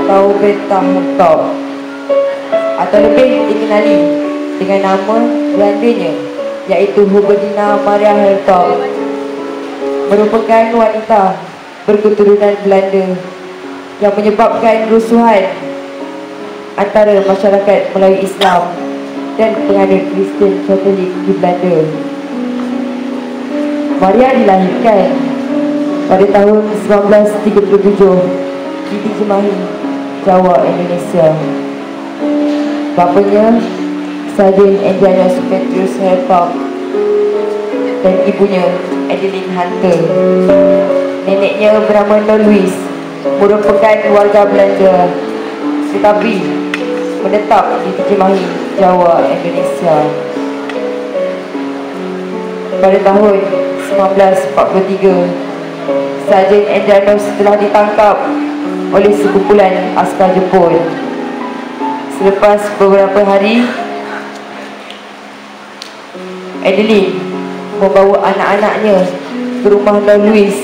atau Beta Hertog, atau lebih dikenali dengan nama Belandanya, iaitu Hubertina Maria Hertog, merupakan wanita berketurunan Belanda yang menyebabkan kerusuhan antara masyarakat Melayu Islam dan penganut Kristian Katolik di Belanda. Maria dilahirkan pada tahun 1937 di Cimahi, Jawa, Indonesia. Bapanya Sarjan Engineer Petrus Hertog dan ibunya Adeline Hunter. Neneknya bernama Louis, merupakan warga Belanda tetapi menetap di Cimahi, Jawa, Indonesia. Pada tahun 1943, Sarjan Engineer telah ditangkap oleh sekumpulan askar Jepun. Selepas beberapa hari, Adeline membawa anak-anaknya ke rumah Louis,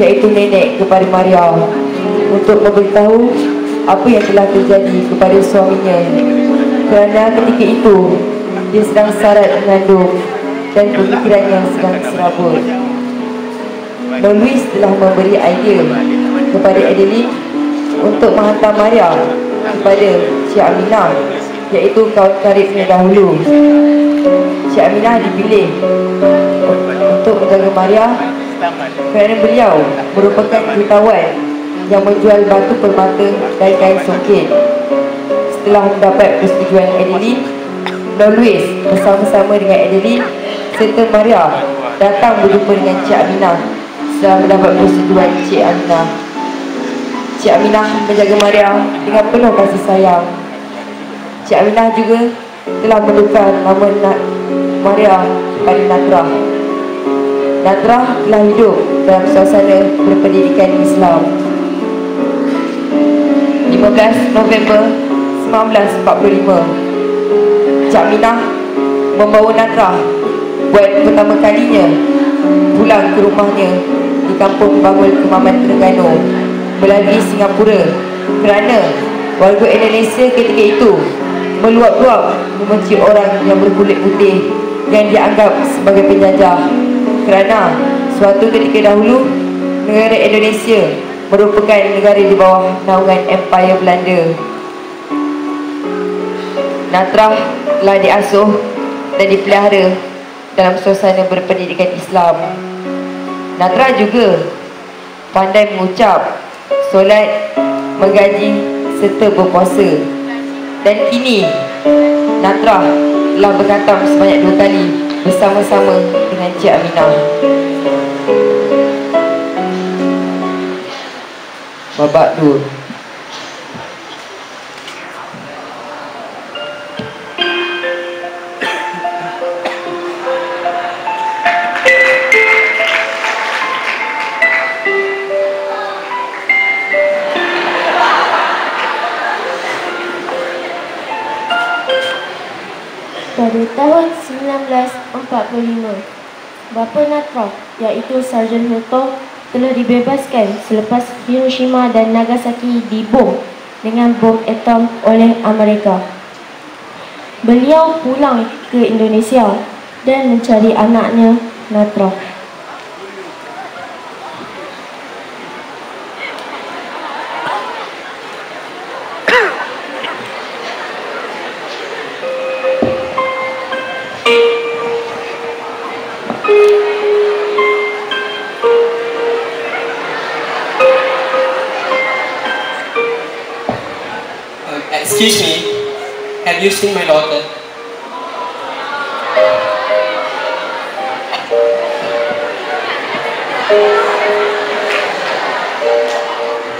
iaitu nenek kepada Maria, untuk memberitahu apa yang telah terjadi kepada suaminya, kerana ketika itu dia sedang syarat mengandung dan pemikirannya sedang serabut. Louis telah memberi idea kepada Adeline untuk menghantar Maria kepada Cik Aminah, iaitu kawan karibnya dahulu. Cik Aminah dipilih untuk menjaga Maria kerana beliau merupakan jutawan yang menjual batu permata dan kain songket. Setelah mendapat persetujuan Adeline, Louis bersama-sama dengan Adeline serta Maria datang berjumpa dengan Cik Aminah. Setelah mendapat persetujuan Cik Aminah, Cik Aminah menjaga Maria dengan penuh kasih sayang. Cik Aminah juga telah menukar nama Maria kepada Nadrah. Nadrah telah hidup dalam suasana berpendidikan Islam. 15 November 1945, Cik Aminah membawa Nadrah buat pertama kalinya pulang ke rumahnya di kampung Bangul, Kemaman, Terengganu melalui Singapura, kerana warga Indonesia ketika itu meluap-luap membenci orang yang berkulit putih yang dianggap sebagai penjajah, kerana suatu ketika dahulu negara Indonesia merupakan negara di bawah naungan Empire Belanda. Nadrah telah diasuh dan dipelihara dalam suasana berpendidikan Islam. Nadrah juga pandai mengucap, solat, mengaji serta berpuasa. Dan kini Nadrah telah berkhatam sebanyak 2 kali bersama-sama dengan Cik Aminah. Babak 2. Pada tahun 1945, bapa Nadrah, iaitu Sarjan Hertog, telah dibebaskan selepas Hiroshima dan Nagasaki dibom dengan bom atom oleh Amerika. Beliau pulang ke Indonesia dan mencari anaknya, Nadrah. Excuse me, have you seen my daughter?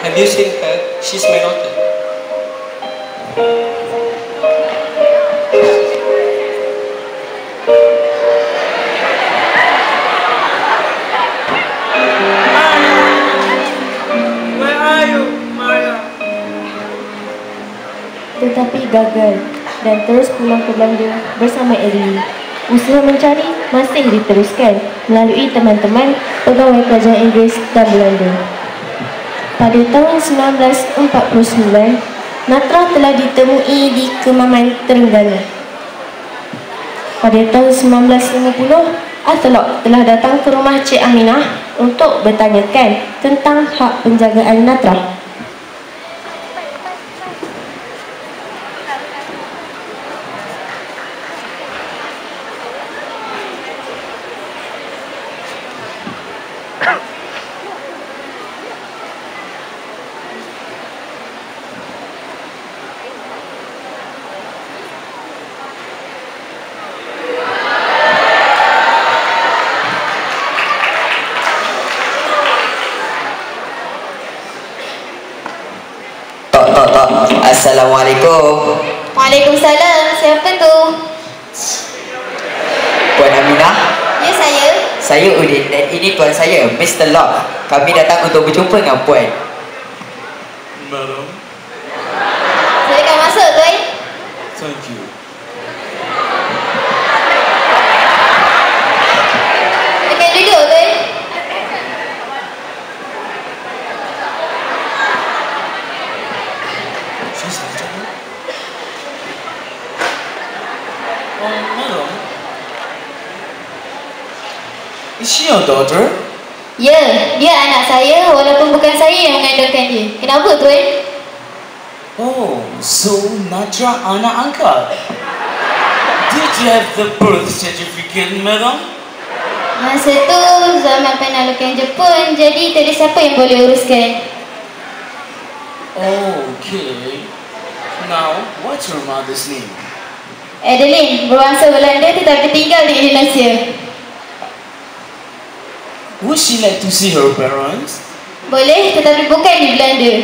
Have you seen her? She's my daughter. Where are you, Maria? Tetapi gagal dan terus pulang ke Belanda bersama Adeline. Usaha mencari masih diteruskan melalui teman-teman pegawai kerajaan Inggeris dan Belanda. Pada tahun 1949, Natra telah ditemui di Kemaman, Terengganu. Pada tahun 1950, Athlok telah datang ke rumah Cik Aminah untuk bertanyakan tentang hak penjagaan Natra. Assalamualaikum. Waalaikumsalam. Siapa tu? Puan Aminah. Ya, saya. Saya Udin dan ini tuan saya, Mr. Lock. Kami datang untuk berjumpa dengan puan. Madam, Silakan masuk, tuan. thank you. Silakan duduk, tuan. She's not trouble. Madam, is she your daughter? Ya, dia anak saya walaupun bukan saya yang mengandungkan dia. Kenapa, tuan? Oh, so Natra anak angkat. Did you have the birth certificate, madam? Masa tu zaman penalukan Jepun, jadi tak ada siapa yang boleh uruskan. Okay. Now, what's your mother's name? Adeline, berbangsa Belanda tetapi tinggal di Indonesia. Would she like to see her parents? Boleh, tetapi bukan di Belanda.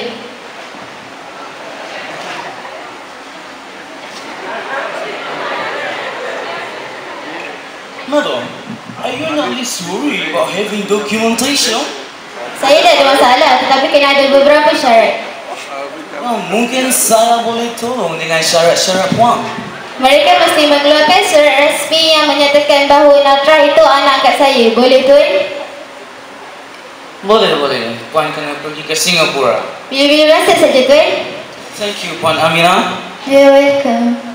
Madam, are you not least worried about having documentation? Saya tak ada masalah, tetapi kena ada beberapa syarat. Mungkin saya boleh tolong dengan syarat-syarat puan. Mereka mesti mengeluarkan surat resmi yang menyatakan bahawa Natra itu anak angkat saya. Boleh, tuan? Boleh. Puan kena pergi ke Singapura. Bila-bila rasa saja, tuan. Thank you, Puan Aminah. You're welcome.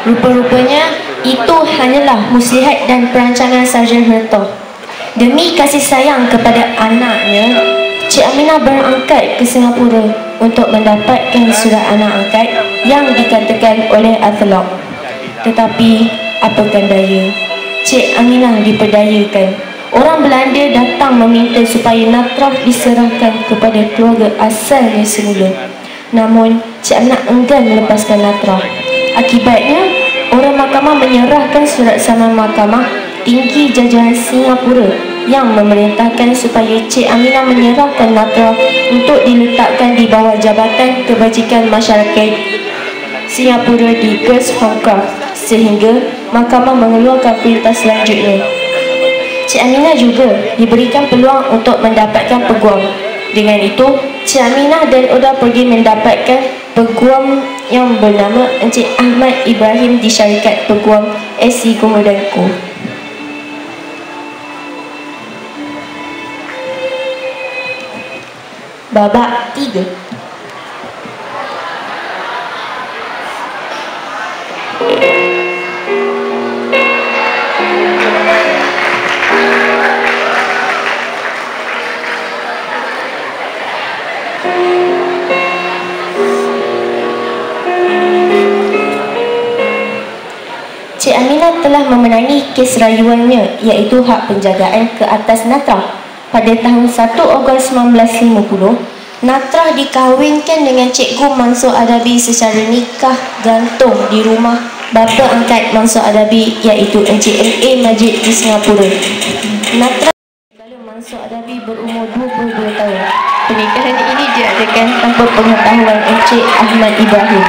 Rupa-rupanya itu hanyalah muslihat dan perancangan Sarjan Herto. Demi kasih sayang kepada anaknya, Cik Aminah berangkat ke Singapura untuk mendapatkan surat anak angkat yang dikatakan oleh Athlok. Tetapi apakan daya, Cik Aminah diperdayakan. Orang Belanda datang meminta supaya Natra diserahkan kepada keluarga asalnya semula. Namun Cik Aminah enggan melepaskan Natra. Akibatnya, orang mahkamah menyerahkan surat saman mahkamah tinggi jajahan Singapura yang memerintahkan supaya Cik Aminah menyerahkan Natra untuk diletakkan di bawah Jabatan Kebajikan Masyarakat Singapura di Girls Hongkong, sehingga mahkamah mengeluarkan perintah selanjutnya. Cik Aminah juga diberikan peluang untuk mendapatkan peguam. Dengan itu, Cik Aminah dan Oda pergi mendapatkan peguam yang bernama Encik Ahmad Ibrahim di syarikat peguam SC Komodanko. Babak 3. Cik Aminah telah memenangi kes rayuannya, iaitu hak penjagaan ke atas Natra. Pada tahun 1 Ogos 1950, Natra dikahwinkan dengan Cikgu Mansur Adabi secara nikah gantung di rumah bapa angkat Mansur Adabi, iaitu Encik M.A. Majid di Singapura. Natra lalu Mansur Adabi berumur 22 tahun. Pernikahan ini diadakan tanpa pengetahuan Encik Ahmad Ibrahim.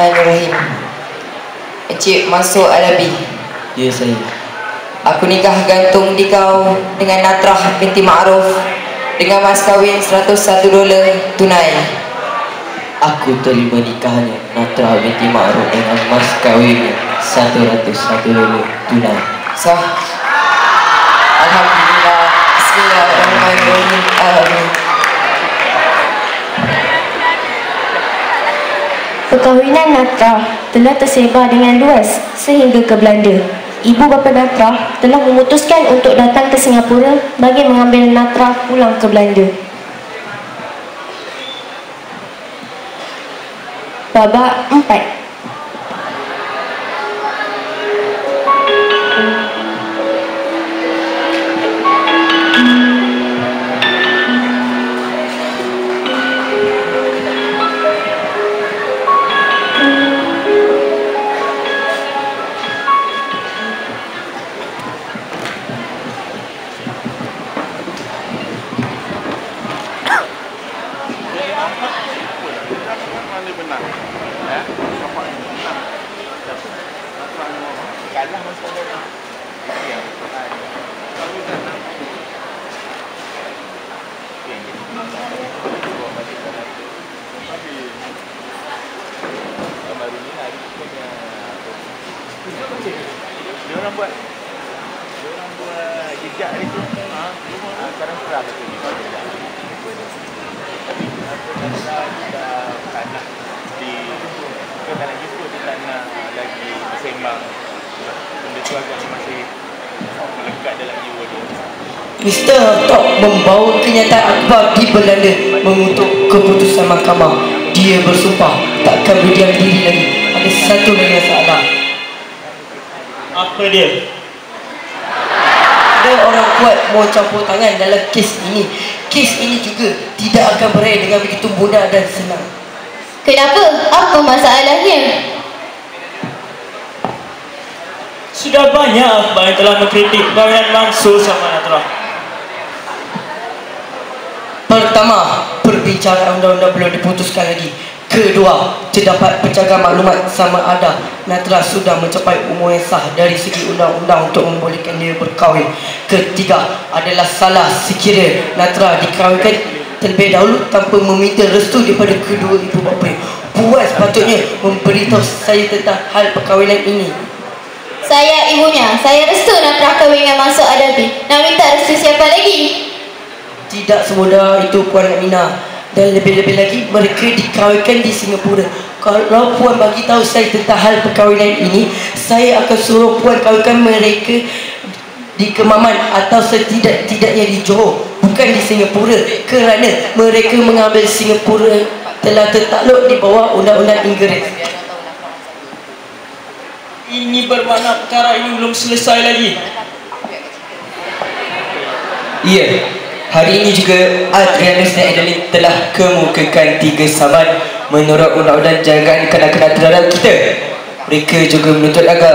Bismillahirrahmanirrahim. Encik Mansur Alabi. Ya, saya. Aku nikah gantung di kau dengan Natrah binti Ma'ruf dengan mas kahwin $101 tunai. Aku terima nikahnya Natrah binti Ma'ruf dengan mas kahwinnya $101 tunai. Sah. Alhamdulillah. Bismillahirrahmanirrahim. Amin. Perkahwinan Natrah telah tersebar dengan luas sehingga ke Belanda. Ibu bapa Natrah telah memutuskan untuk datang ke Singapura bagi mengambil Natrah pulang ke Belanda. Babak 4. Diorang buat jejak itu sekarang serah betul ni buat jejak. Tapi sebenarnya kita tak nak kita tak nak jemput, kita tak nak lagi bersembang. Benda tu agak masih melekat dalam jiwa dia. Mr. Tok membawa kenyataan akbar di Belanda mengutuk keputusan mahkamah. Dia bersumpah takkan berdiam diri lagi. Ada satu lagi masalah. Apa dia? Ada orang kuat mau campur tangan dalam kes ini. Kes ini juga tidak akan berakhir dengan begitu mudah dan senang. Kenapa? Apa masalahnya? Sudah banyak akhbar yang telah mengkritik perkahwinan Mansur sama Natrah. Pertama, perbincangan undang-undang belum diputuskan lagi. Kedua, terdapat penjaga maklumat sama ada Natrah sudah mencapai umur yang sah dari segi undang-undang untuk membolehkan dia berkahwin. Ketiga, adalah salah sekiranya Natrah dikahwinkan terlebih dahulu tanpa meminta restu daripada kedua ibu bapa. Puan sepatutnya memberitahu saya tentang hal perkahwinan ini. Saya ibunya. Saya restu Natrah kahwin dengan Mansur Alabi. Nak minta restu siapa lagi? Tidak semudah itu Puan Aminah. Dan lebih-lebih lagi mereka dikahwinkan di Singapura. Kalau Puan bagi tahu saya tentang hal perkahwinan ini, saya akan suruh Puan kahwinkan mereka di Kemaman atau setidak-tidaknya di Johor, bukan di Singapura, kerana mereka mengambil Singapura telah tertakluk di bawah undang-undang Inggeris. Ini bermakna perkara ini belum selesai lagi. Ya, hari ini juga Adrianus dan Adeline telah kemukakan 3 saman menurut undang-undang jagaan kanak-kanak terhadap kita. Mereka juga menuntut agar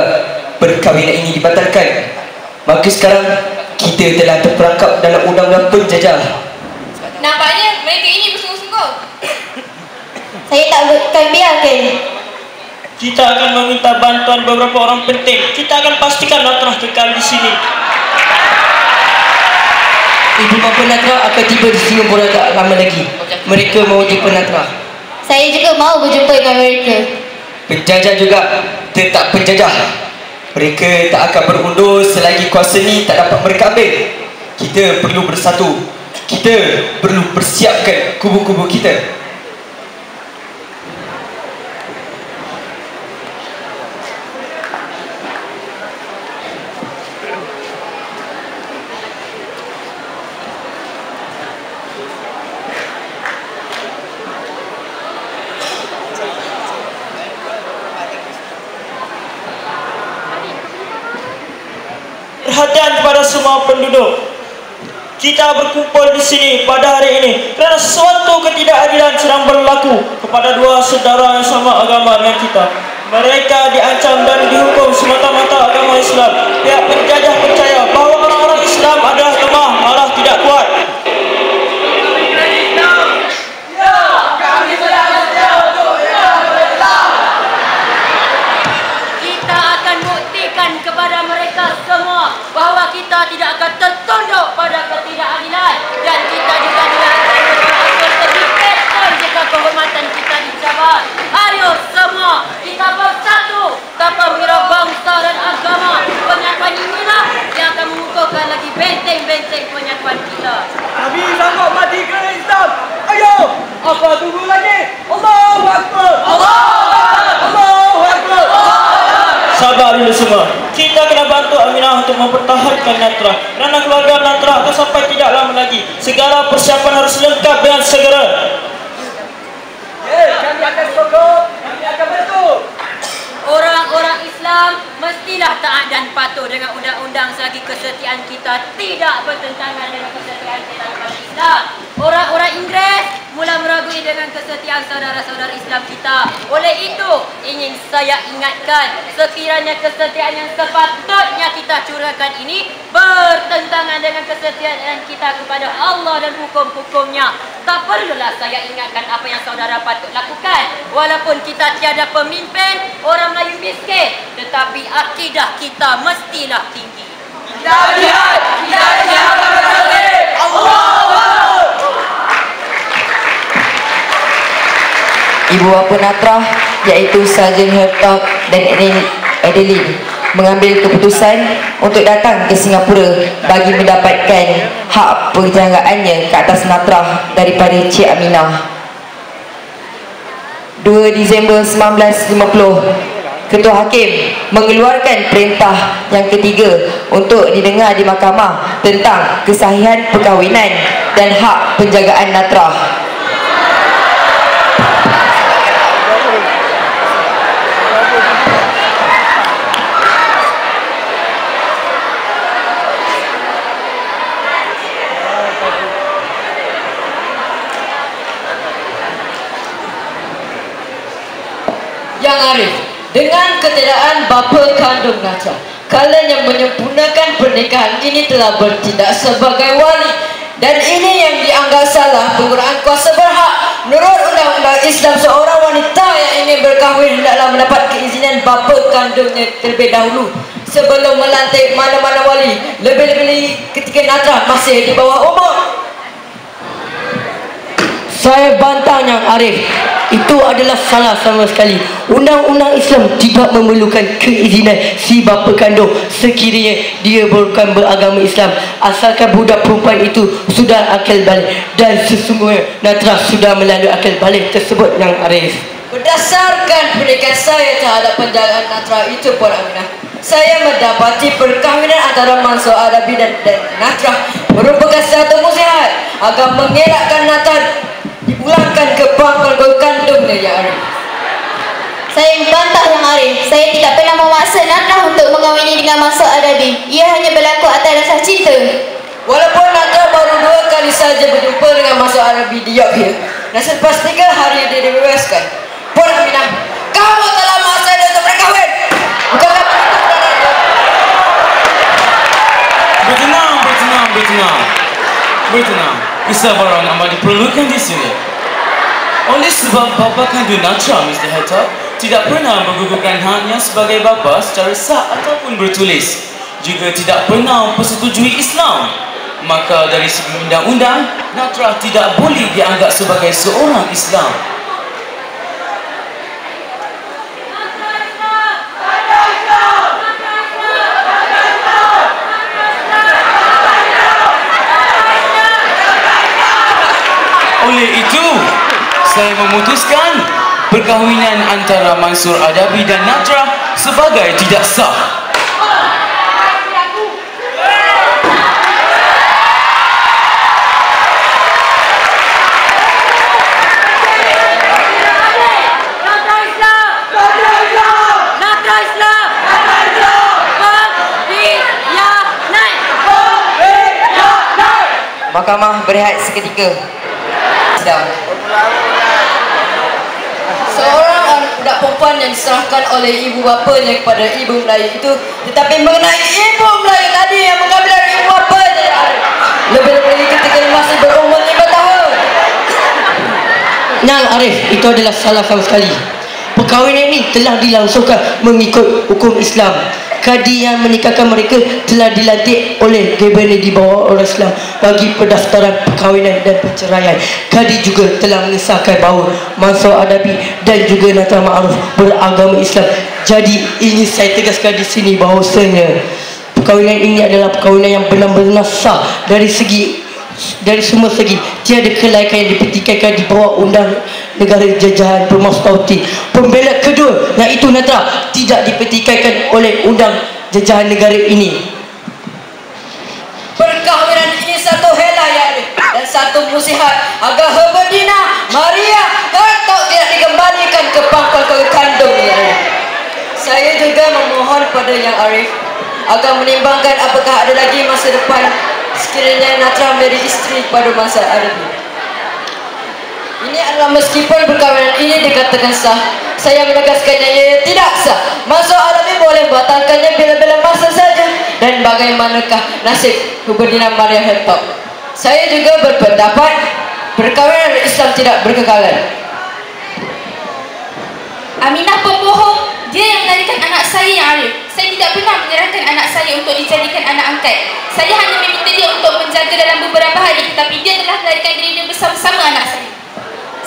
perkahwinan ini dibatalkan. Maka sekarang kita telah terperangkap dalam undang-undang penjajah. Nampaknya mereka ini bersungguh-sungguh. Saya tak akan biarkan. Kita akan meminta bantuan beberapa orang penting. Kita akan pastikan Natrah kekal di sini. Ibu bapa Natrah akan tiba di Singapura tak lama lagi. Mereka mahu jumpa Natrah. Saya juga mahu berjumpa dengan mereka. Penjajah juga tetap penjajah. Mereka tak akan berundur selagi kuasa ni tak dapat mereka ambil. Kita perlu bersatu. Kita perlu persiapkan kubu-kubu kita. Perhatian kepada semua penduduk. Kita berkumpul di sini pada hari ini kerana suatu ketidakadilan sedang berlaku kepada dua saudara yang sama agama dengan kita. Mereka diancam dan dihukum semata-mata agama Islam. Pihak penjajah percaya bahawa orang-orang Islam adalah lemah, malah tidak kuat. sampaikan kepada mereka semua bahawa kita tidak akan tertunduk pada ketidakadilan dan kita juga tidak akan berakhir terdipekan jika kehormatan kita dicabar. Ayo semua kita bersatu tanpa mengira bangsa dan agama. Penyatuan inilah yang akan mengukuhkan lagi benteng-benteng penyatuan kita. Kami sanggup mati kerana Islam. Ayo, apa tunggu lagi? Allahu Akbar. Allahu Akbar. Allahu Akbar. Sabar dulu semua. Kita kena bantu Aminah untuk mempertahankan Natra. Kerana keluarga Natra akan sampai tidak lama lagi. Segala persiapan harus lengkap dengan segera. Kami akan sokong. Kami akan bantu. Orang-orang Islam mestilah taat dan patuh dengan undang-undang selagi kesetiaan kita tidak bertentangan dengan kesetiaan kita kepada Islam. Orang-orang Inggeris mula meragui dengan kesetiaan saudara-saudara Islam kita. Oleh itu, ingin saya ingatkan, sekiranya kesetiaan yang sepatutnya kita curahkan ini bertentangan dengan kesetiaan kita kepada Allah dan hukum-hukumnya, tak perlulah saya ingatkan apa yang saudara patut lakukan. Walaupun kita tiada pemimpin, orang Melayu miskin, tetapi akidah kita mestilah tinggi. Kita jihad Allah. Ibu bapa Natra iaitu Sarjan Hertog dan Adeline mengambil keputusan untuk datang ke Singapura bagi mendapatkan hak perjagaannya ke atas Natra daripada Cik Aminah. 2 Disember 1950, Ketua Hakim mengeluarkan perintah yang ketiga untuk didengar di mahkamah tentang kesahihan perkahwinan dan hak penjagaan Natra. Yang Arif, dengan ketiadaan bapa kandung Natra, kalian yang menyempurnakan pernikahan ini telah bertindak sebagai wali, dan ini yang dianggap salah penggunaan kuasa berhak. Menurut undang-undang Islam, seorang wanita yang ingin berkahwin hendaklah mendapat keizinan bapa kandungnya terlebih dahulu sebelum melantik mana-mana wali, lebih-lebih ketika Natra masih di bawah umur. Saya bantah Yang Arif, itu adalah salah sama sekali. Undang-undang Islam tidak memerlukan keizinan si bapa kandung sekiranya dia bukan beragama Islam, asalkan budak perempuan itu sudah akal balik, dan sesungguhnya Natra sudah melalui akal balik tersebut Yang Arif. Berdasarkan pendidikan saya terhadap penjagaan Natra itu, Puan Aminah, saya mendapati perkahwinan antara Mansur Adabi dan Natra merupakan satu muslihat agar mengelakkan Natra dipulangkan ke pangkal kandungnya Yang Arif. Saya membantah Yang Arif. Saya tidak pernah memaksa Natra untuk mengawini dengan Mansur Adabi. Ia hanya berlaku atas rasa cinta. Walaupun Natra baru 2 kali saja berjumpa dengan Mansur Adabi di York Hill, dan selepas 3 hari dia dibebaskan. Puan Aminah, kamu telah memaksa dia untuk berkahwin. Bukanlah Bertenang. Kesabaran amat diperlukan di sini. Oleh sebab bapa kandung Natra, Mr. Hertog, tidak pernah menggugurkan haknya sebagai bapa secara sah ataupun bertulis, juga tidak pernah mempersetujui Islam. Maka dari segi undang-undang, Natra tidak boleh dianggap sebagai seorang Islam. Oleh itu, saya memutuskan perkahwinan antara Mansur Adabi dan Natra sebagai tidak sah. Mahkamah berehat seketika. seorang budak perempuan yang diserahkan oleh ibu bapanya kepada ibu Melayu itu, tetapi mengenai ibu Melayu tadi yang mengambil dari ibu bapanya, lebih-lebih ketika masih berumur 5 tahun. Yang Arif, itu adalah salah sama sekali. Perkahwinan ini telah dilangsungkan mengikut hukum Islam. Kadi yang menikahkan mereka telah dilantik oleh Gabenny di bawah orang Islam bagi pendaftaran perkahwinan dan perceraian. Kadi juga telah mengesahkan bahawa Mansur Adabi dan juga Natra Ma'aruf beragama Islam. Jadi ini saya tegaskan di sini bahawasanya perkahwinan ini adalah perkahwinan yang benar-benar sah dari semua segi. Tiada kelaikan yang dipertikaikan di bawah undang negara jajahan Permastauti. Pembela kedua iaitu Natra tidak dipertikaikan oleh undang jajahan negara ini. Perkahwinan ini satu helai dan satu musihat agar Herberdina Maria Harto tidak dikembalikan ke pangkuan kandungnya. Saya juga memohon pada Yang Arif agar menimbangkan apakah ada lagi masa depan sekiranya Natra menjadi isteri pada masa Adabi. Ini adalah meskipun perkahwinan ini dikatakan sah, saya menegaskannya ia tidak sah. Mansur Adabi boleh batalkannya bila-bila masa saja. Dan bagaimanakah nasib Herberdina Maria Harto? Saya juga berpendapat perkahwinan Islam tidak berkekalan. Aminah pembohong. Dia yang melarikan anak saya Yang Arif. Saya tidak pernah menyerahkan anak saya untuk dijadikan anak angkat. Saya hanya meminta dia untuk menjaga dalam beberapa hari, tetapi dia telah melarikan dirinya bersama-sama anak saya.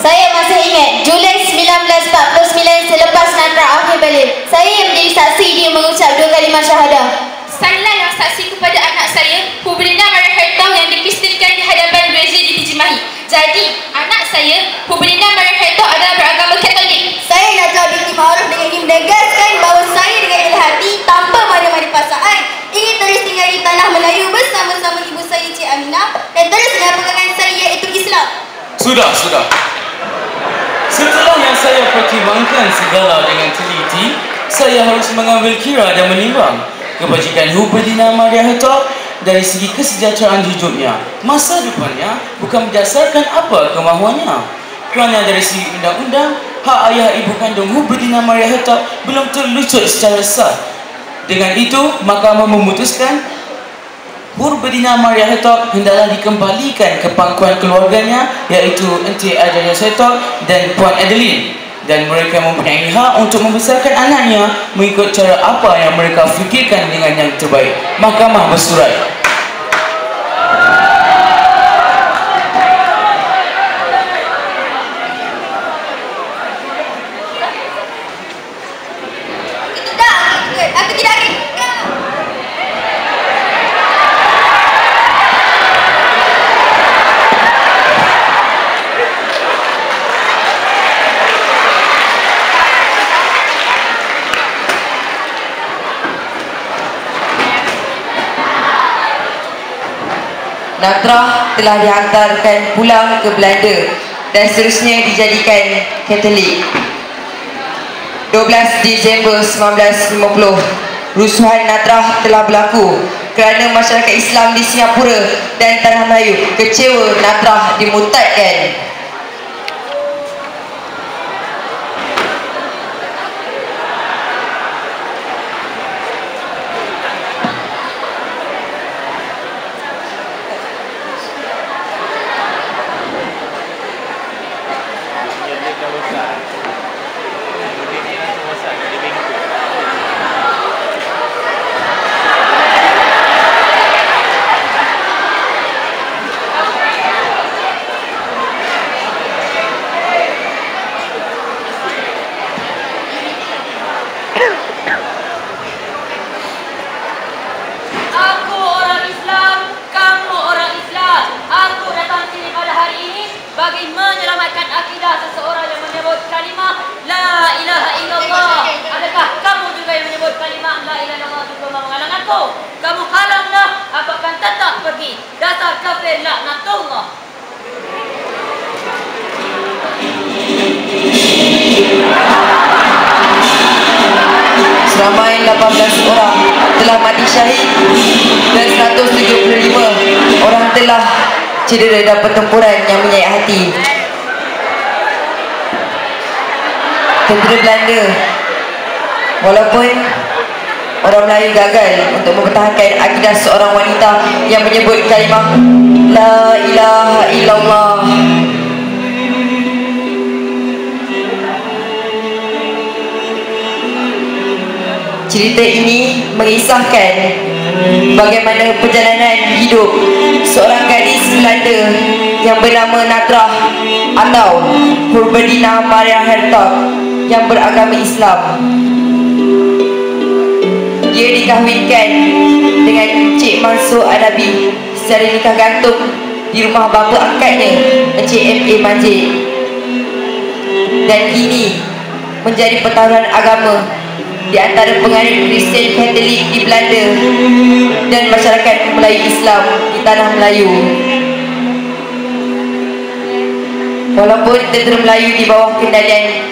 Saya masih ingat Julai 1949 selepas Natra akhir balik. Saya yang menjadi saksi dia mengucap 2 kalimah syahadah. Saya yang saksi kepada anak saya, Herberdina Maria Harto yang dikristenkan di hadapan gereja di Cimahi. Jadi, anak saya, Herberdina Maria Harto adalah beragama Katolik. Saya Natra binti Ma'aruf dengan ini menegaskan bahawa saya dengan ikhlas hati tanpa mana-mana paksaan ingin terus tinggal di tanah Melayu bersama-sama ibu saya Cik Aminah dan terus dengan pegangan saya iaitu Islam. Sudah. Setelah yang saya pertimbangkan segala dengan teliti, saya harus mengambil kira dan menimbang kebajikan Herberdina Maria Harto dari segi kesejahteraan hidupnya. Masa depannya bukan berdasarkan apa kemahuannya. Kerana dari segi undang-undang, hak ayah ibu kandung Herberdina Maria Harto belum terlucut secara sah. Dengan itu, mahkamah memutuskan Herberdina Maria Harto hendaklah dikembalikan ke pangkuan keluarganya iaitu Encik Adrianus Harto dan Puan Adeline, dan mereka mempunyai hak untuk membesarkan anaknya mengikut cara apa yang mereka fikirkan dengan yang terbaik. Mahkamah bersurat. Aku tidak akan. Natra telah dihantarkan pulang ke Belanda dan seterusnya dijadikan Katolik. 12 Disember 1950, rusuhan Natra telah berlaku kerana masyarakat Islam di Singapura dan Tanah Melayu kecewa Natra dimurtadkan. Kamu halanglah, aku akan tetap pergi. Dasar kafir laknatullah. Seramai 18 orang telah mati syahid dan 175 orang telah cedera dalam pertempuran yang menyayat hati. Tentera Belanda, walaupun orang Melayu gagal untuk mempertahankan akidah seorang wanita yang menyebut kalimah La ilaha illallah, Cerita ini mengisahkan bagaimana perjalanan hidup seorang gadis Belanda yang bernama Natrah atau Hurberdina Maria Hertog yang beragama Islam. Dia dikahwinkan dengan Encik Mansur Anabi secara nikah gantung di rumah bapa angkatnya, Encik M.A. Majid. Dan kini menjadi pertaruhan agama di antara penganut Kristian Katolik di Belanda dan masyarakat Melayu Islam di tanah Melayu. Walaupun tentera Melayu di bawah kendalian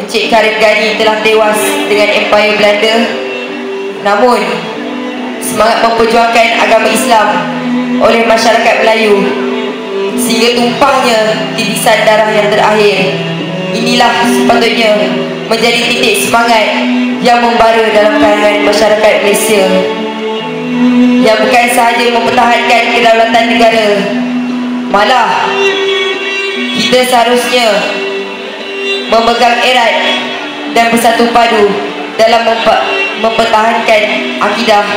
Encik Karim Ghani telah tewas dengan Empayar Belanda, namun semangat memperjuangkan agama Islam oleh masyarakat Melayu sehingga tumpahnya titisan darah yang terakhir, inilah sepatutnya menjadi titik semangat yang membara dalam kalangan masyarakat Malaysia, yang bukan sahaja mempertahankan kedaulatan negara, malah kita seharusnya memegang erat dan bersatu padu dalam mempertahankan akidah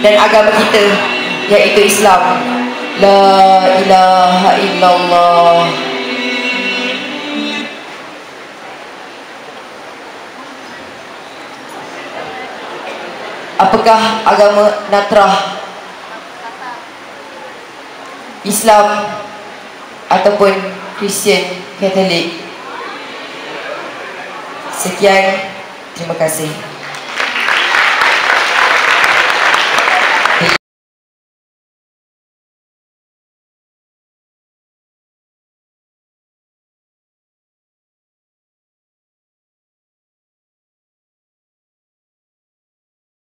dan agama kita, iaitu Islam. La ilaha illallah. Apakah agama Natrah? Islam ataupun Kristian Katolik? Sekian, terima kasih.